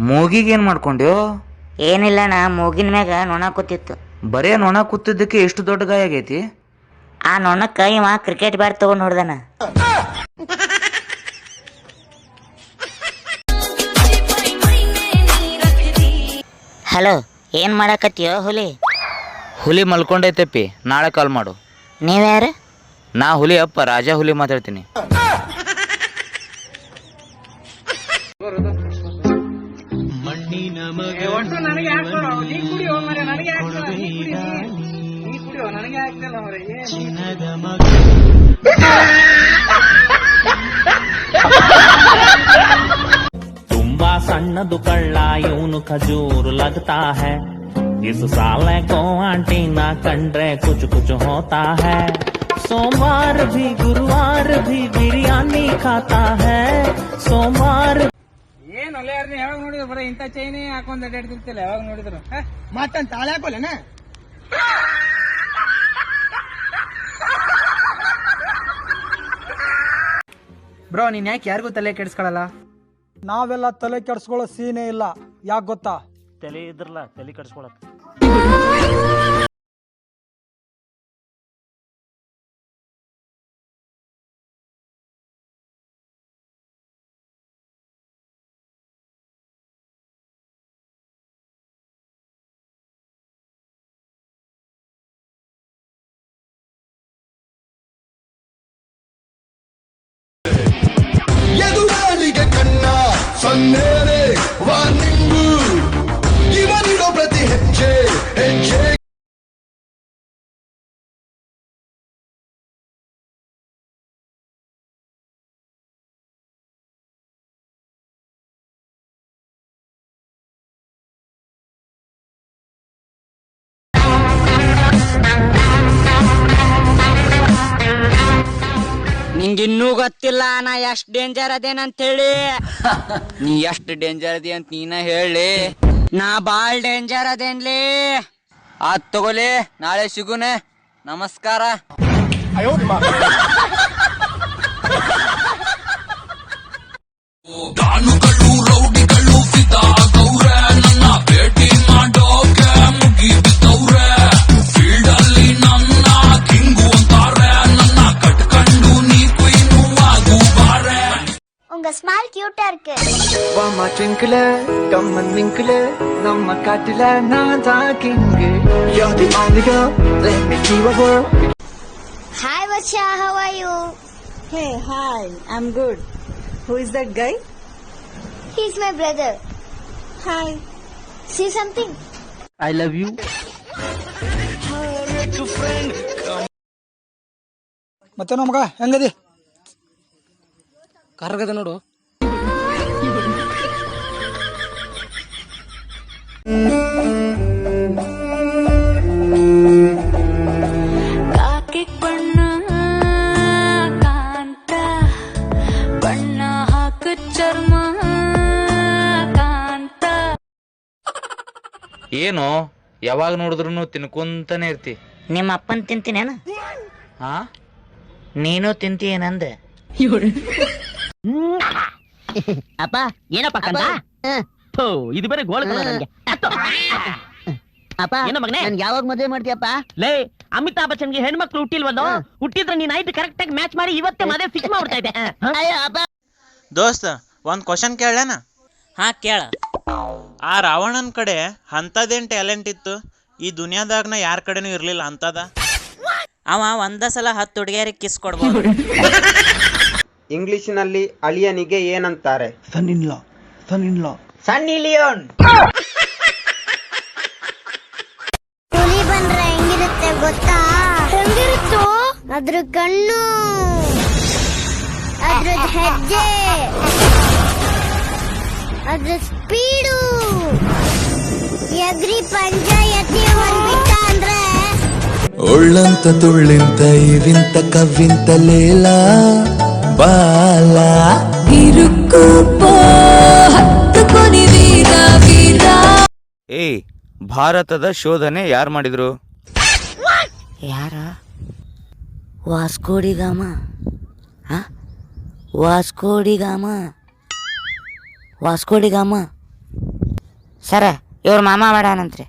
ಮೂಗಿಗೆ ಏನು ಮಾಡ್ಕೊಂಡ್ಯೋ? ಏನಿಲ್ಲಣ್ಣ, ಮೂಗಿನ ಮ್ಯಾಗ ನೊಣ ಕೂತಿತ್ತು. ಬರೇ ನೊಣ ಕೂತಿದ್ದಕ್ಕೆ ಎಷ್ಟು ದೊಡ್ಡ ಗಾಯ ಆಗೈತಿ? ಆ ನೊಣಕ್ಕ ಇವ ಕ್ರಿಕೆಟ್ ಬ್ಯಾಟ್ ತಗೊಂಡ್ ನೋಡ್ದನ. ಹಲೋ, ಏನ್ ಮಾಡಕತ್ತೀಯೋ ಹುಲಿ? ಹುಲಿ ಮಲ್ಕೊಂಡೈತೆಪ್ಪಿ, ನಾಳೆ ಕಾಲ್ ಮಾಡು. ನೀವ್ಯಾರು? ನಾ ಹುಲಿ ಅಪ್ಪ, ರಾಜ ಹುಲಿ ಮಾತಾಡ್ತೀನಿ. ತುಂಬಾ ಸಣ್ಣದು ಕಳ್ಳ ಇವನು ಖಜೂರ್ ಲಗ್ತಾ ಹೈ. इस साले को आंटी ना कंड्रे कुछ कुछ होता है. सोमवार भी गुरुवार भी बिरयानी खाता है. सोमवार ಏನು ಯಾರನ್ನ ಯಾವಾಗ ನೋಡಿದ್ರು ಬರೀ ಇಂಥ ಚೈನಿ ಹಾಕೊಂಡ್ ಅಡ್ಡಾಡ್ತಿರ್ತಿಲ್ಲ, ಯಾವಾಗ ನೋಡಿದ್ರು ಮತ್ತಂತ ತಾಳೆ ಹಾಕೋಲೇನ? ಬ್ರೋ, ನೀನ್ ಯಾಕೆ ಯಾರಿಗೂ ತಲೆ ಕೆಡಿಸ್ಕೊಳಲ್ಲ? ನಾವೆಲ್ಲ ತಲೆ ಕೆಡಿಸ್ಕೊಳ್ಳೋ ಸೀನೇ ಇಲ್ಲ. ಯಾಕೆ ಗೊತ್ತಾ? ತಲೆ ಇದ್ರಲ್ಲ ತಲೆ ಕಡಿಸ್ಕೊಳಕ್. ಎದುರಾಳಿಗೆ ಕಣ್ಣ ಸನ್ನೇರೆ ವಾರ್ನಿಂಗು, ಇವನಿರೋ ಪ್ರತಿ ಹೆಜ್ಜೆ ಹೆಜ್ಜೆ. ನಿಂಗಿನ್ನೂ ಗೊತ್ತಿಲ್ಲ ನಾ ಎಷ್ಟ್ ಡೇಂಜರ್ ಅದೇನಂತೇಳಿ. ನೀ ಎಷ್ಟು ಡೇಂಜರ್ ಅದಿ ಅಂತ ನೀನ ಹೇಳಿ. ನಾ ಬಾಳ್ ಡೇಂಜರ್ ಅದೇನ್ಲಿ. ಆತ್ ತಗೋಲಿ, ನಾಳೆ ಸಿಗುನೆ. ನಮಸ್ಕಾರ. ದಾನುಗಳು ರೌಡಿಗಳು ಫಿದಾ ಗೌರೆ, ನನ್ನ ಭೇಟಿ ಮಾಡೋಕೆ ಮುಗಿ ಬಿದ್ದವ್ರೆ. ಫೀಲ್ಡ್ ಅಲ್ಲಿ ನನ್ನ ಕಿಂಗು ಅಂತಾರೆ, ನನ್ನ ಕಟ್ಕಂಡು ನೀ ಕುಯ್ನು ಆಗು ಬಾರೆ. உங்க ஸ்மைல் கியூட்டா இருக்கு. வாமா ட்விங்கிள் கம்மன் விங்கிள் நம்ம காட்டுல நான் தான் king. You're the only girl, let me see your world. Hi Varsha, how are you? Hey, hi, I'm good. Who is that guy? He's my brother. Hi. See something? I love you. ಮತ್ತೆ ನಮಗ ಹೆಂಗದಿ? ಕರ್ಗದ ನೋಡು. ಕಾಕೆ ಬಣ್ಣ ಕಾಂತ ಬಣ್ಣ ಹಾಕು ಚರ್ಮ ಕಾಂತ. ಏನು ಯಾವಾಗ ನೋಡಿದ್ರು ತಿನ್ಕೊಂತಾನೆ ಇರ್ತಿ? ನಿಮ್ಮ ಅಪ್ಪನ್ ತಿಂತೀನೇನ? ಹಾ, ನೀನು ತಿಂತೀಯೇನಂದೆ? ಅಪ್ಪ ಏನಪ್ಪ ಕಂದ? ಇದು ಬೇರೆ ಗೋಳ ನನಗೆ. ಅಪ್ಪ ನನ್ಗೆ ಯಾವಾಗ ಮದುವೆ ಮಾಡ್ತೀಯಪ್ಪ? ಲೇ, ಅಮಿತಾಬ್ ಬಚ್ಚನ್ಗೆ ಹೆಣ್ಮಕ್ಳು ಹುಟ್ಟಿಲ್ವಲ್ಲ? ಹುಟ್ಟಿದ್ರೆ ನೀನ್ ನೈಟ್ ಕರೆಕ್ಟ್ ಆಗಿ ಮ್ಯಾಚ್ ಮಾಡಿ ಇವತ್ತೇ ಮದುವೆ ಫಿಕ್ಸ್ ಮಾಡ್ತಾ ಇದ್ದೆ. ದೋಸ್ತ, ಒಂದ್ ಕ್ವಶನ್ ಕೇಳಣ? ಹಾ ಕೇಳ. ಆ ರಾವಣನ್ ಕಡೆ ಅಂತದೇನ್ ಟ್ಯಾಲೆಂಟ್ ಇತ್ತು, ಈ ದುನಿಯಾದಾಗ ಯಾರ ಕಡೆನೂ ಇರ್ಲಿಲ್ಲ ಅಂತದ? ಅವ ಒಂದ ಸಲ 10 ಹುಡುಗಿಯರಿಗೆ ಕಿಸ್ ಕೊಡ್ಬೋದು. ಇಂಗ್ಲಿಷಿನಲ್ಲಿ ಅಳಿಯನಿಗೆ ಏನಂತಾರೆ? ಸನ್ ಇನ್ ಲಾ. ಸನ್ನಿ ಲಿಯೋನ್. ಹುಲಿ ಬಂದ್ರೆ ಹೆಂಗಿರುತ್ತೆ ಗೊತ್ತಾ? ಹೆಂಗಿರುತ್ತೋ? ಅದ್ರ ಕಣ್ಣು, ಅದ್ರ ಹೆಜ್ಜೆ, ಅದ್ರ ಸ್ಪೀಡು, ಎಗ್ರಿ ಪಂಜ ಎತ್ತಿ ಹೊಂದ್ಬಿಟ್ಟ ಅಂದ್ರೆ ಒಳ್ಳಂತ ತುಳ್ಳಿಂತ ಇವಿಂತ ಕವ್ವಿಂತ ಲೇಲ ಬಾಲ ಇರುಕು ಹತ್ತುಕೊನಿ ವೀರ ವೀರ. ಏಯ್, ಭಾರತದ ಶೋಧನೆ ಯಾರು ಮಾಡಿದ್ರು? ಯಾರ? ವಾಸ್ಕೋಡಿಗಾಮ. ವಾಸ್ಕೋಡಿಗಾಮ. ಸರ ಇವ್ರ ಮಾಮ ಮಾಡಾನಂತ್ರಿ.